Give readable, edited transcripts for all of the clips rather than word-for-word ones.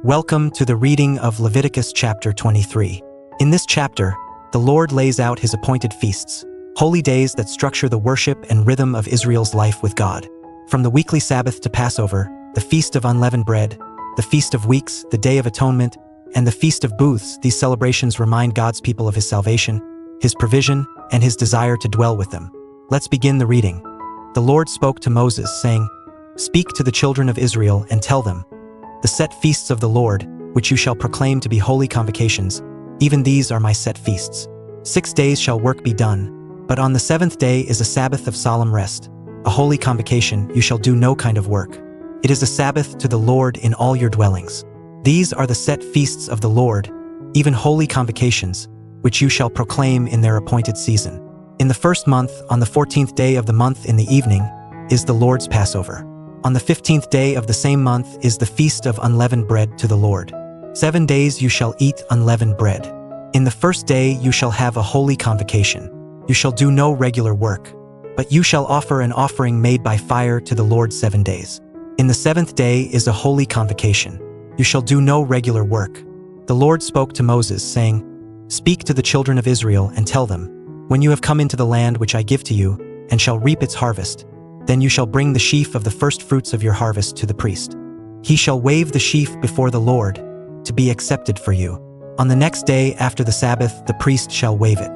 Welcome to the reading of Leviticus chapter 23. In this chapter, the Lord lays out his appointed feasts, holy days that structure the worship and rhythm of Israel's life with God. From the weekly Sabbath to Passover, the Feast of Unleavened Bread, the Feast of Weeks, the Day of Atonement, and the Feast of Booths, these celebrations remind God's people of his salvation, his provision, and his desire to dwell with them. Let's begin the reading. The Lord spoke to Moses, saying, "Speak to the children of Israel and tell them, the set feasts of the Lord, which you shall proclaim to be holy convocations, even these are my set feasts. 6 days shall work be done, but on the 7th day is a Sabbath of solemn rest, a holy convocation, you shall do no kind of work. It is a Sabbath to the Lord in all your dwellings. These are the set feasts of the Lord, even holy convocations, which you shall proclaim in their appointed season. In the first month, on the 14th day of the month in the evening, is the Lord's Passover. On the 15th day of the same month is the Feast of Unleavened Bread to the Lord. 7 days you shall eat unleavened bread. In the first day you shall have a holy convocation. You shall do no regular work, but you shall offer an offering made by fire to the Lord 7 days. In the 7th day is a holy convocation. You shall do no regular work. The Lord spoke to Moses, saying, "Speak to the children of Israel and tell them, when you have come into the land which I give to you, and shall reap its harvest, then you shall bring the sheaf of the first fruits of your harvest to the priest. He shall wave the sheaf before the Lord, to be accepted for you. On the next day after the Sabbath the priest shall wave it.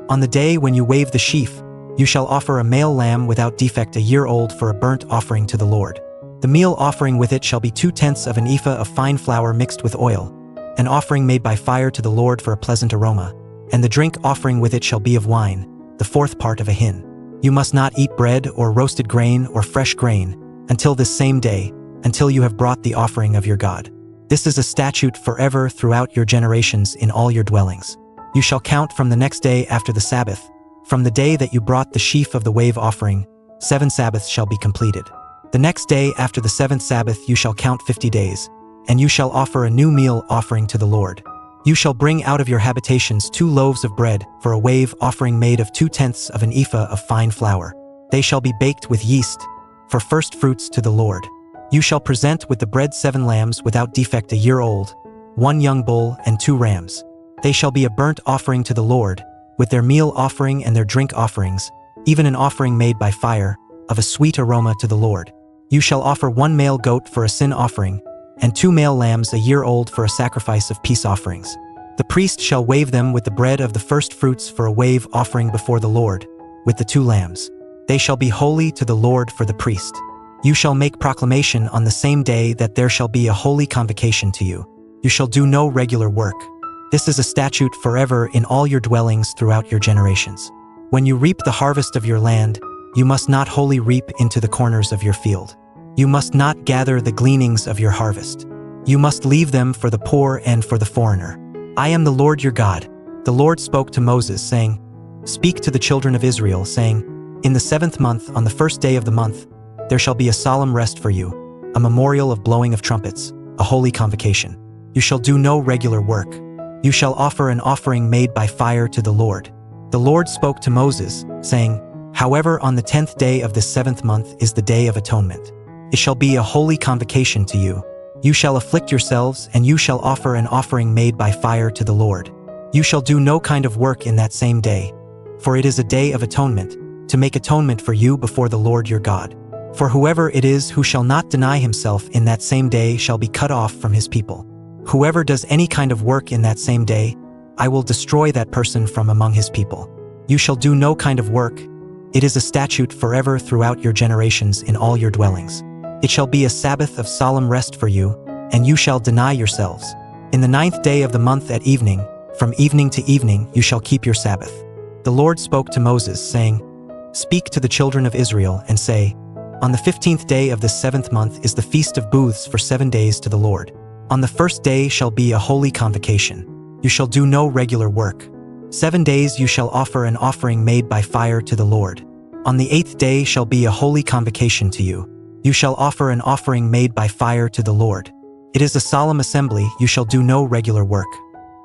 On the day when you wave the sheaf, you shall offer a male lamb without defect a year old for a burnt offering to the Lord. The meal offering with it shall be 2/10 of an ephah of fine flour mixed with oil, an offering made by fire to the Lord for a pleasant aroma, and the drink offering with it shall be of wine, the 4th part of a hin. You must not eat bread or roasted grain or fresh grain until this same day, until you have brought the offering of your God. This is a statute forever throughout your generations in all your dwellings. You shall count from the next day after the Sabbath, from the day that you brought the sheaf of the wave offering, 7 Sabbaths shall be completed. The next day after the 7th Sabbath you shall count 50 days, and you shall offer a new meal offering to the Lord. You shall bring out of your habitations 2 loaves of bread for a wave offering made of 2/10 of an ephah of fine flour. They shall be baked with yeast, for first fruits to the Lord. You shall present with the bread 7 lambs without defect a year old, 1 young bull and 2 rams. They shall be a burnt offering to the Lord, with their meal offering and their drink offerings, even an offering made by fire, of a sweet aroma to the Lord. You shall offer 1 male goat for a sin offering, and 2 male lambs a year old for a sacrifice of peace offerings. The priest shall wave them with the bread of the first fruits for a wave offering before the Lord, with the 2 lambs. They shall be holy to the Lord for the priest. You shall make proclamation on the same day that there shall be a holy convocation to you. You shall do no regular work. This is a statute forever in all your dwellings throughout your generations. When you reap the harvest of your land, you must not wholly reap into the corners of your field. You must not gather the gleanings of your harvest. You must leave them for the poor and for the foreigner. I am the Lord your God." The Lord spoke to Moses, saying, "Speak to the children of Israel, saying, in the 7th month, on the 1st day of the month, there shall be a solemn rest for you, a memorial of blowing of trumpets, a holy convocation. You shall do no regular work. You shall offer an offering made by fire to the Lord." The Lord spoke to Moses, saying, "However, on the 10th day of this 7th month is the Day of Atonement. It shall be a holy convocation to you. You shall afflict yourselves, and you shall offer an offering made by fire to the Lord. You shall do no kind of work in that same day, for it is a day of atonement, to make atonement for you before the Lord your God. For whoever it is who shall not deny himself in that same day shall be cut off from his people. Whoever does any kind of work in that same day, I will destroy that person from among his people. You shall do no kind of work. It is a statute forever throughout your generations in all your dwellings. It shall be a Sabbath of solemn rest for you, and you shall deny yourselves. In the 9th day of the month at evening, from evening to evening, you shall keep your Sabbath." The Lord spoke to Moses, saying, "Speak to the children of Israel and say, on the 15th day of this 7th month is the Feast of Booths for 7 days to the Lord. On the 1st day shall be a holy convocation. You shall do no regular work. 7 days you shall offer an offering made by fire to the Lord. On the 8th day shall be a holy convocation to you. You shall offer an offering made by fire to the Lord. It is a solemn assembly, you shall do no regular work.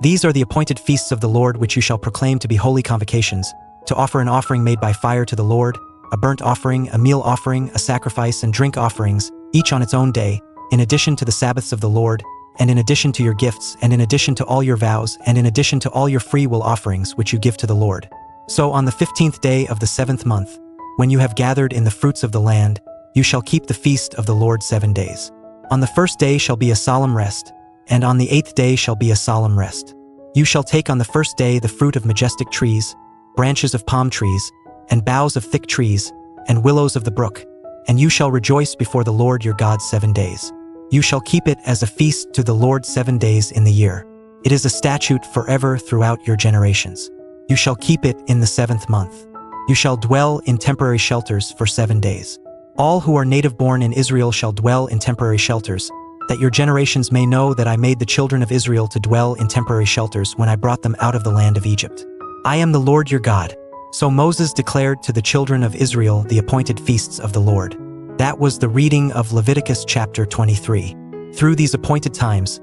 These are the appointed feasts of the Lord which you shall proclaim to be holy convocations, to offer an offering made by fire to the Lord, a burnt offering, a meal offering, a sacrifice, and drink offerings, each on its own day, in addition to the Sabbaths of the Lord, and in addition to your gifts, and in addition to all your vows, and in addition to all your free will offerings which you give to the Lord. So on the 15th day of the 7th month, when you have gathered in the fruits of the land, you shall keep the feast of the Lord 7 days. On the first day shall be a solemn rest, and on the 8th day shall be a solemn rest. You shall take on the first day the fruit of majestic trees, branches of palm trees, and boughs of thick trees, and willows of the brook, and you shall rejoice before the Lord your God 7 days. You shall keep it as a feast to the Lord 7 days in the year. It is a statute forever throughout your generations. You shall keep it in the 7th month. You shall dwell in temporary shelters for 7 days. All who are native-born in Israel shall dwell in temporary shelters, that your generations may know that I made the children of Israel to dwell in temporary shelters when I brought them out of the land of Egypt. I am the Lord your God. So Moses declared to the children of Israel the appointed feasts of the Lord. That was the reading of Leviticus chapter 23. Through these appointed times,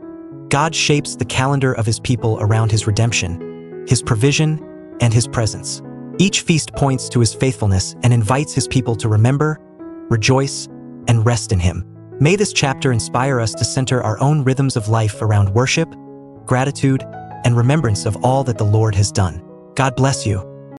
God shapes the calendar of his people around his redemption, his provision, and his presence. Each feast points to his faithfulness and invites his people to remember, rejoice, and rest in him. May this chapter inspire us to center our own rhythms of life around worship, gratitude, and remembrance of all that the Lord has done. God bless you.